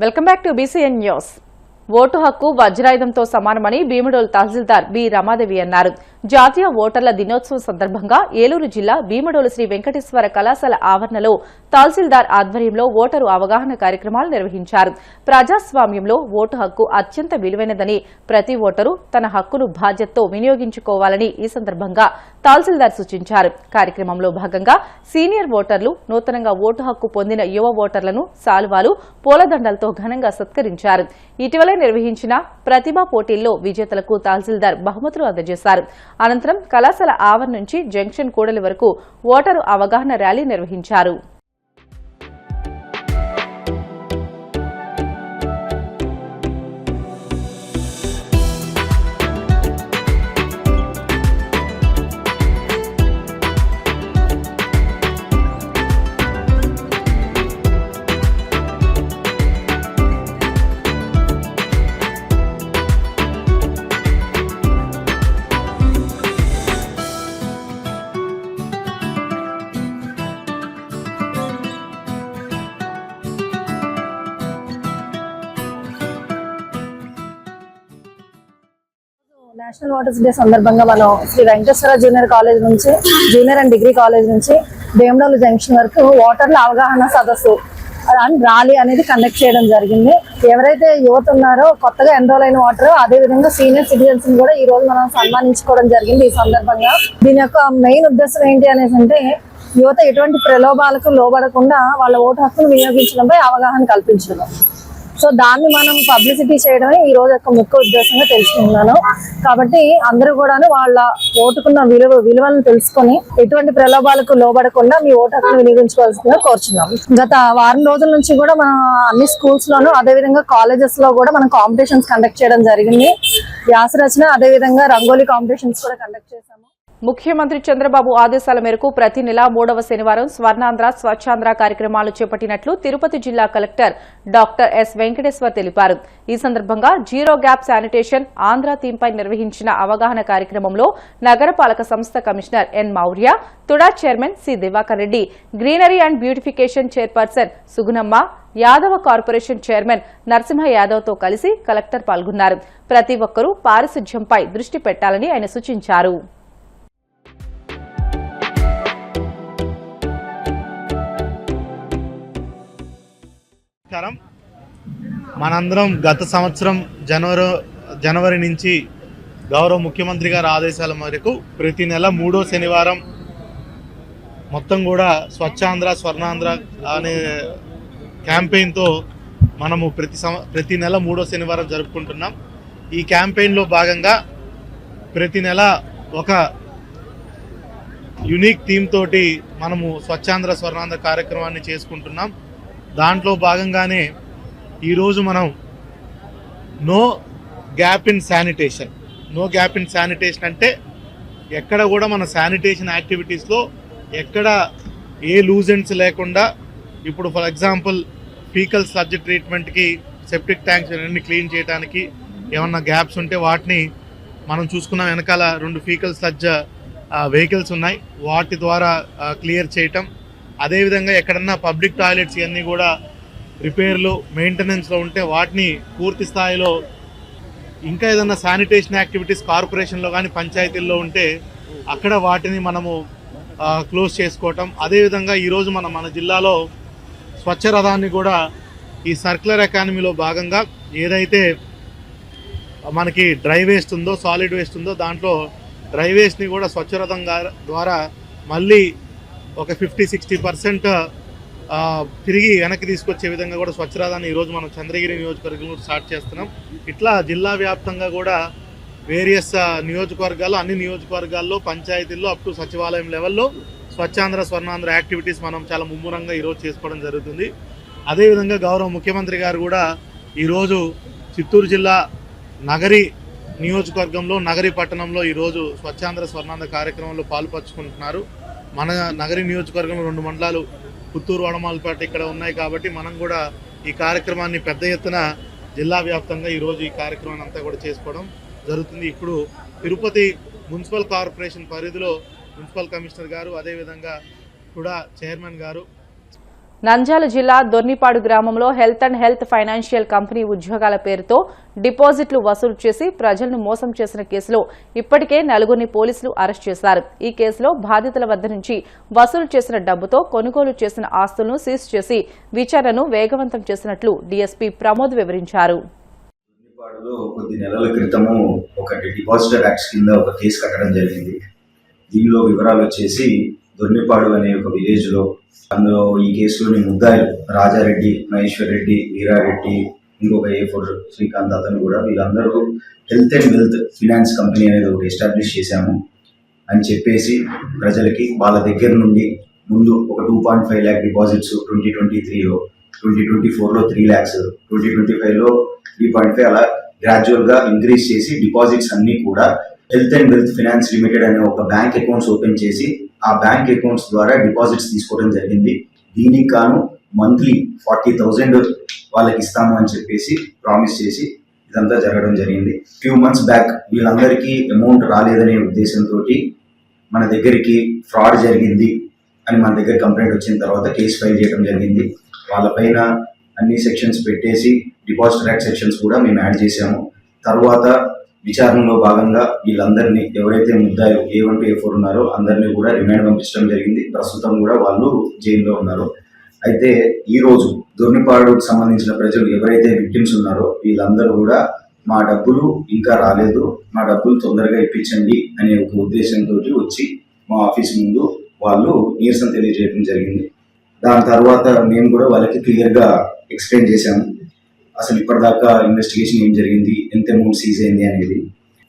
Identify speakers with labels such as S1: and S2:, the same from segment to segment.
S1: Welcome back to BCN news. Vote హక్కు వజ్రాయుధంతో సమానమని భీమడోలు తహసీల్దార్ B Ramadevi అన్నారు. జాతీయ ఓటర్ల దినోత్సవం సందర్భంగా ఏలూరు జిల్లా భీమడోలు శ్రీ వెంకటేశ్వర కళాశాల ఆవరణలో తహసీల్దార్ ఆధ్వర్యంలో ఓటరు అవగాహన కార్యక్రమాలు నిర్వహించారు. ప్రజాస్వామ్యంలో ఓటు హక్కు అత్యంత విలువైనదని ప్రతి ఓటరు తన హక్కును బాధ్యతతో వినియోగించుకోవాలని ఈ సందర్భంగా తహసీల్దార్ సూచించారు. కార్యక్రమంలో భాగంగా సీనియర్ ఓటర్లు, నూతనంగా ఓటు హక్కు పొందిన యువ ఓటర్లను శాలువాలు, పూలదండలతో ఘనంగా సత్కరించారు. ఇటీవల నిర్వహించిన ప్రతిభా పోటీల్లో విజేతలకు తహసీల్దార్ బహుమతులు అందజేశారు. అనంతరం కళాశాల ఆవరణ నుంచి జంక్షన్ కూడలి వరకు ఓటరు అవగాహన ర్యాలీ నిర్వహించారు.
S2: నేషనల్ ఓటర్స్ డే సందర్భంగా మనం శ్రీ వెంకటేశ్వర జూనియర్ కాలేజ్ నుంచి, జూనియర్ అండ్ డిగ్రీ కాలేజ్ నుంచి భీమడోలు జంక్షన్ వరకు ఓటర్ల అవగాహన సదస్సు అండ్ ర్యాలీ అనేది కండక్ట్ చేయడం జరిగింది. ఎవరైతే యువత ఉన్నారో, కొత్తగా ఎన్రోల్ అయిన ఓటర్, అదే విధంగా సీనియర్ సిటిజన్స్ కూడా ఈ రోజు మనం సన్మానించుకోవడం జరిగింది. ఈ సందర్భంగా దీని యొక్క మెయిన్ ఉద్దేశం ఏంటి అనేసి అంటే, యువత ఎటువంటి ప్రలోభాలకు లోబడకుండా వాళ్ళ ఓటు హక్కును వినియోగించడంపై అవగాహన కల్పించడం. సో దాన్ని మనం పబ్లిసిటీ చేయడమే ఈ రోజు యొక్క ముఖ్య ఉద్దేశంగా తెలుసుకున్నాను. కాబట్టి అందరూ కూడా వాళ్ళ ఓటుకున్న విలువలను తెలుసుకొని ఎటువంటి ప్రలోభాలకు లోబడకుండా మీ ఓటు హక్కును వినియోగించుకోవాల్సిందిగా కోరుచున్నాం. గత వారం రోజుల నుంచి కూడా మన అన్ని స్కూల్స్ లోను, అదేవిధంగా కాలేజెస్ లో కూడా మనం కాంపిటీషన్స్ కండక్ట్ చేయడం జరిగింది. వ్యాస రచన, అదేవిధంగా రంగోలీ కాంపిటీషన్స్ కూడా కండక్ట్ చేశాము.
S1: ముఖ్యమంత్రి చంద్రబాబు ఆదేశాల మేరకు ప్రతి నెల 3వ శనివారం స్వర్ణాంధ్ర, స్వచ్ఛాంధ్ర కార్యక్రమాలు చేపట్టినట్లు తిరుపతి జిల్లా కలెక్టర్ డాక్టర్ ఎస్ వెంకటేశ్వర్ తెలిపారు. ఈ సందర్భంగా జీరో గ్యాప్ శానిటేషన్ ఆంధ్ర థీంపై నిర్వహించిన అవగాహన కార్యక్రమంలో నగరపాలక సంస్థ commissioner N Maurya, TUDA chairman C Diwakar Reddy, greenery and beautification chairperson Sugunamma, Yadava corporation chairman Narasimha యాదవ్తో కలిసి కలెక్టర్ పాల్గొన్నారు. ప్రతి ఒక్కరూ పారిశుధ్యంపై దృష్టి పెట్టాలని ఆయన సూచించారు.
S3: మనందరం గత సంవత్సరం జనవరి నుంచి గౌరవ ముఖ్యమంత్రి గారి ఆదేశాల మేరకు ప్రతి నెల 3వ శనివారం మొత్తం కూడా స్వచ్ఛాంధ్ర, స్వర్ణాంధ్ర అనే క్యాంపెయిన్తో మనము ప్రతి నెల 3వ శనివారం జరుపుకుంటున్నాం. ఈ క్యాంపెయిన్లో భాగంగా ప్రతి నెల ఒక యూనిక్ థీమ్ తోటి మనము స్వచ్ఛాంధ్ర, స్వర్ణాంధ్ర కార్యక్రమాన్ని చేసుకుంటున్నాం. దాంట్లో భాగంగానే ఈరోజు మనం no gap in sanitation. No gap in sanitation అంటే ఎక్కడ కూడా మన శానిటేషన్ యాక్టివిటీస్లో ఎక్కడ ఏ లూజెంట్స్ లేకుండా, ఇప్పుడు ఫర్ ఎగ్జాంపుల్ ఫీకల్ స్లడ్జ్ ట్రీట్మెంట్కి, సెప్టిక్ ట్యాంక్స్ అన్ని క్లీన్ చేయడానికి ఏమన్నా గ్యాప్స్ ఉంటే వాటిని మనం చూసుకున్నాం. వెనకాల 2 ఫీకల్ స్లడ్జ్ వెహికల్స్ ఉన్నాయి, వాటి ద్వారా క్లియర్ చేయటం. అదేవిధంగా ఎక్కడన్నా పబ్లిక్ టాయిలెట్స్ ఇవన్నీ కూడా రిపేర్లు, మెయింటెనెన్స్లో ఉంటే వాటిని పూర్తి స్థాయిలో, ఇంకా ఏదన్నా శానిటేషన్ యాక్టివిటీస్ కార్పొరేషన్లో కానీ పంచాయతీల్లో ఉంటే అక్కడ వాటిని మనము క్లోజ్ చేసుకోవటం. అదేవిధంగా ఈరోజు మన జిల్లాలో స్వచ్ఛ రథాన్ని కూడా ఈ సర్క్యులర్ ఎకానమీలో భాగంగా ఏదైతే మనకి డ్రై వేస్ట్ ఉందో, సాలిడ్ వేస్ట్ ఉందో, దాంట్లో డ్రై వేస్ట్ని కూడా స్వచ్ఛ రథం ద్వారా మళ్ళీ ఒక 50-60% తిరిగి వెనక్కి తీసుకొచ్చే విధంగా కూడా స్వచ్ఛరథాన్ని ఈరోజు మనం చంద్రగిరి నియోజకవర్గంలో స్టార్ట్ చేస్తున్నాం. ఇట్లా జిల్లా వ్యాప్తంగా కూడా వేరియస్ నియోజకవర్గాల్లో, అన్ని నియోజకవర్గాల్లో, పంచాయతీల్లో అప్ టు సచివాలయం లెవెల్లో స్వచ్ఛాంధ్ర, స్వర్ణాంధ్ర యాక్టివిటీస్ మనం చాలా ముమ్మరంగా ఈరోజు చేసుకోవడం జరుగుతుంది. అదేవిధంగా గౌరవ ముఖ్యమంత్రి గారు కూడా ఈరోజు చిత్తూరు జిల్లా నగరి నియోజకవర్గంలో, నగరి పట్టణంలో ఈరోజు స్వచ్ఛాంధ్ర, స్వర్ణాంధ్ర కార్యక్రమంలో పాల్పంచుకుంటున్నారు. మన నగరి నియోజకవర్గంలో 2 మండలాలు పుత్తూరు, వడమాలపేట ఇక్కడ ఉన్నాయి కాబట్టి మనం కూడా ఈ కార్యక్రమాన్ని పెద్ద ఎత్తున జిల్లా వ్యాప్తంగా ఈరోజు ఈ కార్యక్రమాన్ని అంతా కూడా చేసుకోవడం జరుగుతుంది. ఇప్పుడు తిరుపతి మున్సిపల్ కార్పొరేషన్ పరిధిలో మున్సిపల్ కమిషనర్ గారు, అదేవిధంగా కూడా చైర్మన్ గారు
S1: నంద్యాల జిల్లా దొర్నిపాడు గ్రామంలో health and health financial company ఉద్యోగాల పేరుతో డిపాజిట్లు వసూలు చేసి ప్రజలను మోసం చేసిన కేసులో ఇప్పటికే నలుగురిని పోలీసులు అరెస్ట్ చేశారు. ఈ కేసులో బాధితుల వద్ద నుంచి వసూలు చేసిన డబ్బుతో కొనుగోలు చేసిన ఆస్తులను సీజ్ చేసి విచారణను వేగవంతం చేసినట్లు డీఎస్పీ ప్రమోద్ వివరించారు.
S4: కొద్ది నెలల క్రితము ఒక డిపాజిటర్ యాక్ట్స్ కింద ఒక కేసు కట్టడం జరిగింది. దీనిలో వివరాలు వచ్చేసి దొర్నిపాడు అనే ఒక విలేజ్ లో అందులో ఈ కేసులోని ముద్దాయిలు రాజారెడ్డి, మహేశ్వర్ రెడ్డి, వీరారెడ్డి, ఇంకొక A4 శ్రీకాంత్ అతను కూడా వీళ్ళందరూ health and wealth finance company అనేది ఒకటి ఎస్టాబ్లిష్ చేశాము అని చెప్పేసి ప్రజలకి వాళ్ళ దగ్గర నుండి ముందు ఒక 2.5 lakh డిపాజిట్స్ 2023లో, 2024లో 3 lakhs, 2025లో 3.5 అలా గ్రాడ్యువల్ గా ఇంక్రీజ్ చేసి డిపాజిట్స్ అన్ని కూడా health and wealth finance limited అనే ఒక బ్యాంక్ అకౌంట్స్ ఓపెన్ చేసి ఆ బ్యాంక్ అకౌంట్స్ ద్వారా డిపాజిట్స్ తీసుకోవడం జరిగింది. దీనికి గాను మంత్లీ 40,000 వాళ్ళకి ఇస్తాము అని చెప్పేసి ప్రామిస్ చేసి ఇదంతా జరగడం జరిగింది. ఫ్యూ మంత్స్ బ్యాక్ వీళ్ళందరికీ అమౌంట్ రాలేదనే ఉద్దేశంతో మన దగ్గరికి ఫ్రాడ్ జరిగింది అని మన దగ్గర కంప్లైంట్ వచ్చిన తర్వాత కేసు ఫైల్ చేయడం జరిగింది. వాళ్ళపైన అన్ని సెక్షన్స్ పెట్టేసి డిపాజిటర్ యాక్ట్ సెక్షన్స్ కూడా మేము యాడ్ చేశాము. తర్వాత విచారణలో భాగంగా వీళ్ళందరినీ ఎవరైతే ముద్దాయిలు A1 to A4 ఉన్నారో అందరినీ కూడా రిమాండ్ పంపించడం జరిగింది. ప్రస్తుతం కూడా వాళ్ళు జైల్లో ఉన్నారు. అయితే ఈ రోజు దొర్నిపాడుకు సంబంధించిన ప్రజలు ఎవరైతే విక్టిమ్స్ ఉన్నారో వీళ్ళందరూ కూడా మా డబ్బులు ఇంకా రాలేదు, మా డబ్బులు తొందరగా ఇప్పించండి అనే ఒక ఉద్దేశంతో వచ్చి మా ఆఫీస్ ముందు వాళ్ళు నిరసన తెలియజేయడం జరిగింది. దాని తర్వాత మేము కూడా వాళ్ళకి క్లియర్గా ఎక్స్ప్లెయిన్ చేశాము అసలు ఇప్పటిదాకా ఇన్వెస్టిగేషన్ ఏం జరిగింది, ఎంత అమౌంట్ సీజ్ అయింది అనేది.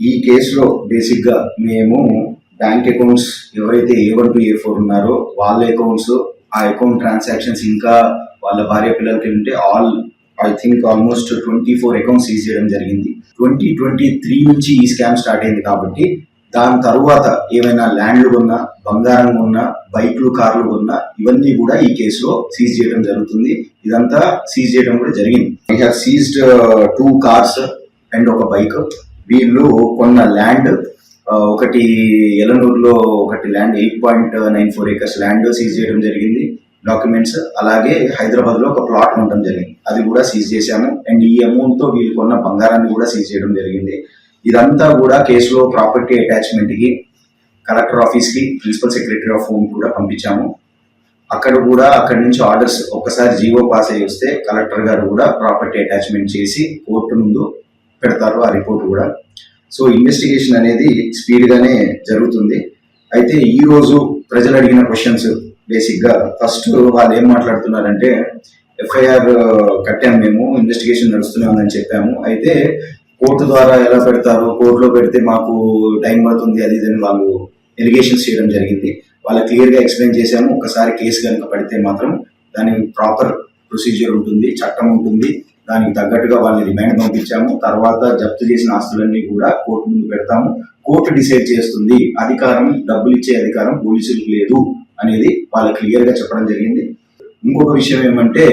S4: ఈ కేసులో బేసిక్గా మేము బ్యాంక్ అకౌంట్స్ ఎవరైతే A1 to A4 ఉన్నారో వాళ్ళ అకౌంట్స్, ఆ అకౌంట్ ట్రాన్సాక్షన్స్ ఇంకా వాళ్ళ భార్య పిల్లలకి ఉంటే ఆల్మోస్ట్ 24 అకౌంట్స్ సీజ్ చేయడం జరిగింది. 2023 నుంచి ఈ స్కామ్ స్టార్ట్ అయింది కాబట్టి దాని తర్వాత ఏమైనా ల్యాండ్లు కొన్నా, బంగారం కొన్నా, బైక్లు, కార్లు కొన్నా ఇవన్నీ కూడా ఈ కేసులో సీజ్ చేయడం జరుగుతుంది. ఇదంతా సీజ్ చేయడం కూడా జరిగింది. We have seized 2 cars and ఒక బైక్. వీళ్ళు కొన్న ల్యాండ్ ఒకటి ఎలనూరులో ఒకటి ల్యాండ్ 8.94 acres ల్యాండ్ సీజ్ చేయడం జరిగింది, డాక్యుమెంట్స్. అలాగే హైదరాబాద్ లో ఒక ప్లాట్ ఉండడం జరిగింది, అది కూడా సీజ్ చేశాము. అండ్ ఈ అమౌంట్ తో వీళ్ళు కొన్న బంగారాన్ని కూడా సీజ్ చేయడం జరిగింది. ఇదంతా కూడా కేసులో ప్రాపర్టీ అటాచ్మెంట్ కి కలెక్టర్ ఆఫీస్ కి, ప్రిన్సిపల్ సెక్రటరీ ఆఫ్ హోమ్ కూడా పంపించాము. అక్కడి నుంచి ఆర్డర్స్ ఒక్కసారి జీవో పాస్ అయ్యి వస్తే కలెక్టర్ గారు కూడా ప్రాపర్టీ అటాచ్మెంట్ చేసి కోర్టు ముందు పెడతారు ఆ రిపోర్ట్ కూడా. సో ఇన్వెస్టిగేషన్ అనేది స్పీడ్ గానే జరుగుతుంది. అయితే ఈ రోజు ప్రజలు అడిగిన క్వశ్చన్స్ బేసిక్ గా ఫస్ట్ వాళ్ళు ఏం మాట్లాడుతున్నారంటే FIR కట్టాము, మేము ఇన్వెస్టిగేషన్ నడుస్తూనే ఉందని చెప్పాము. అయితే కోర్టు ద్వారా ఎలా పెడతారు, కోర్టులో పెడితే మాకు టైం పడుతుంది అది ఇదని వాళ్ళు ఎలిగేషన్స్ చేయడం జరిగింది. వాళ్ళకి క్లియర్గా ఎక్స్ప్లెయిన్ చేశాము. ఒకసారి కేసు కనుక పడితే మాత్రం దానికి ప్రాపర్ ప్రొసీజర్ ఉంటుంది, చట్టం ఉంటుంది, దానికి తగ్గట్టుగా వాళ్ళని రిమాండ్ పంపించాము. తర్వాత జప్తు చేసిన ఆస్తులన్నీ కూడా కోర్టు ముందు పెడతాము. కోర్టు డిసైడ్ చేస్తుంది. అధికారం, డబ్బులు ఇచ్చే అధికారం పోలీసులకు లేదు అనేది వాళ్ళకి క్లియర్గా చెప్పడం జరిగింది. ఇంకొక విషయం ఏమంటే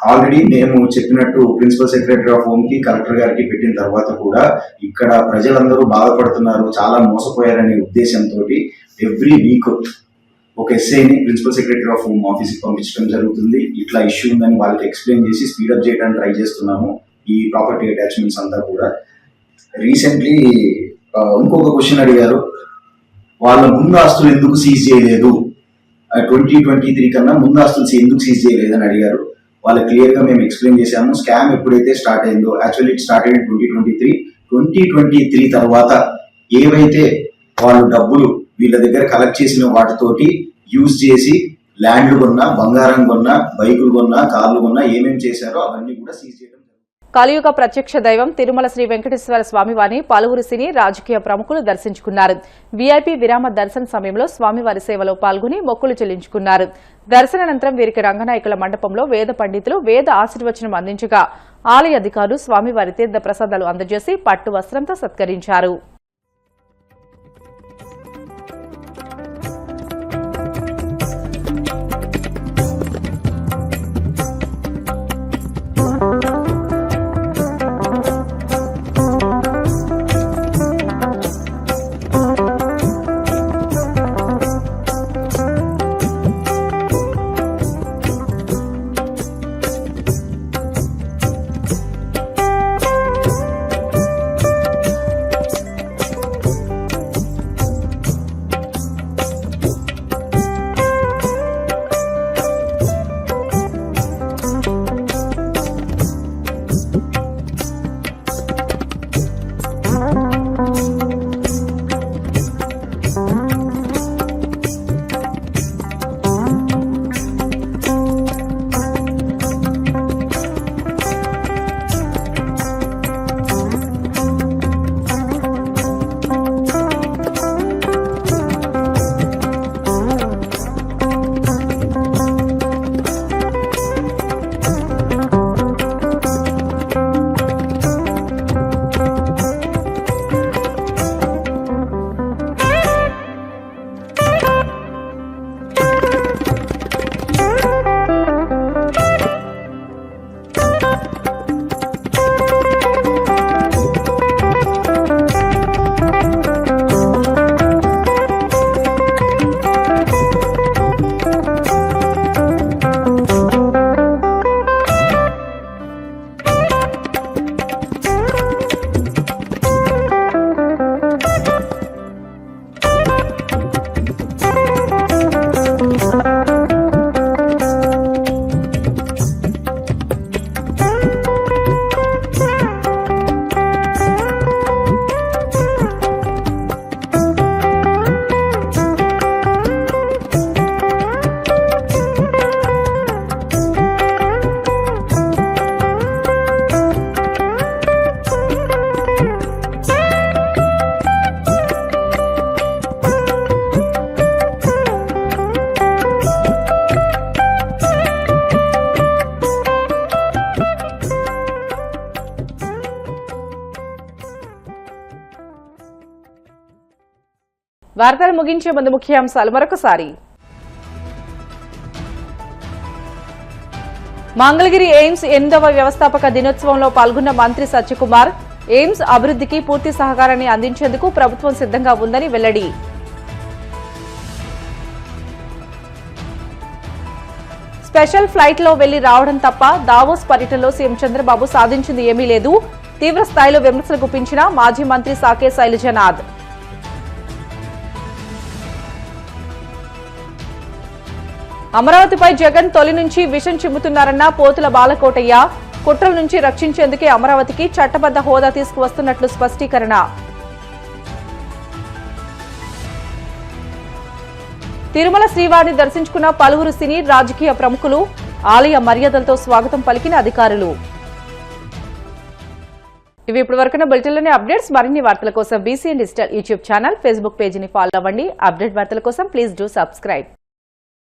S4: ఆల్రెడీ మేము చెప్పినట్టు ప్రిన్సిపల్ సెక్రటరీ ఆఫ్ హోమ్ కి, కలెక్టర్ గారికి పెట్టిన తర్వాత కూడా ఇక్కడ ప్రజలందరూ బాధపడుతున్నారు, చాలా మోసపోయారనే ఉద్దేశంతో ఎవ్రీ వీక్ ఒక ఎస్ఐని ప్రిన్సిపల్ సెక్రటరీ ఆఫ్ హోమ్ ఆఫీస్కి పంపించడం జరుగుతుంది. ఇట్లా ఇష్యూ ఉందని వాళ్ళకి ఎక్స్ప్లెయిన్ చేసి స్పీడప్ చేయడానికి ట్రై చేస్తున్నాము ఈ ప్రాపర్టీ అటాచ్మెంట్స్ అంతా కూడా. రీసెంట్లీ ఇంకొక క్వశ్చన్ అడిగారు, వాళ్ళ ముందు ఆస్తులు ఎందుకు సీజ్ చేయలేదు, 2023 కన్నా ముందు ఆస్తులు ఎందుకు సీజ్ చేయలేదని అడిగారు. వాళ్ళకి క్లియర్ గా మేము ఎక్స్ప్లెయిన్ చేశాము. స్కామ్ ఎప్పుడైతే స్టార్ట్ అయిందో, యాక్చువల్లీ ఇట్ స్టార్టెడ్ ఇన్ 2023 తర్వాత ఏవైతే వాళ్ళు డబ్బులు వీళ్ళ దగ్గర కలెక్ట్ చేసిన వాటితోటి యూజ్ చేసి ల్యాండ్లు కొన్నా, బంగారం కొన్నా, బైకులు కొన్నా, కార్లు కొన్నా ఏమేమి చేశారో అవన్నీ కూడా సీజ్ చేయడం.
S1: కలియుగ ప్రత్యక్ష దైవం తిరుమల శ్రీ వెంకటేశ్వర స్వామివారిని పలువురు సినీ రాజకీయ ప్రముఖులు దర్శించుకున్నారు. వీఐపీ విరామ దర్శన సమయంలో స్వామివారి సేవలో పాల్గొని మొక్కులు చెల్లించుకున్నారు. దర్శనానంతరం వీరికి రంగనాయకుల మండపంలో వేద పండితులు వేద ఆశీర్వచనం అందించగా ఆలయ అధికారులు స్వామివారి తీర్థ ప్రసాదాలు అందజేసి పట్టు వస్త్రంతో సత్కరించారు. వార్తలు ముగించే ముందు ముఖ్యాంశాలు మరొకసారి. మంగళగిరి ఎయిమ్స్ 8వ వ్యవస్థాపక దినోత్సవంలో పాల్గొన్న మంత్రి సత్యకుమార్ ఎయిమ్స్ అభివృద్ధికి పూర్తి సహకారాన్ని అందించేందుకు ప్రభుత్వం సిద్ధంగా ఉందని వెల్లడి. స్పెషల్ ఫ్లైట్లో వెళ్లి రావడం తప్ప దావోస్ పర్యటనలో సీఎం చంద్రబాబు సాధించింది ఏమీ లేదు. తీవ్ర స్థాయిలో విమర్శలు గుప్పించిన మాజీ మంత్రి సాకే శైలజనాథ్. అమరావతిపై జగన్ తొలి నుంచి విషం చిమ్ముతున్నారన్న పోతుల బాలకోటయ్య. కుట్రల నుంచి రక్షించేందుకే అమరావతికి చట్టబద్ద హోదా తీసుకువస్తున్నట్లు స్పష్టీకరణ. తిరుమల శ్రీవారిని దర్శించుకున్న పలువురు సినీ రాజకీయ ప్రముఖులు. ఆలయ మర్యాదలతో స్వాగతం పలికిన అధికారులు. ఇవి ఇప్పటి వరకున్న బులెటిన్లోని అప్డేట్స్. మరిన్ని వార్తల కోసం BCN digital YouTube channel, Facebook పేజీని ఫాలో అవ్వండి. అప్డేట్ వార్తల కోసం ప్లీజ్ డూ సబ్స్క్రైబ్.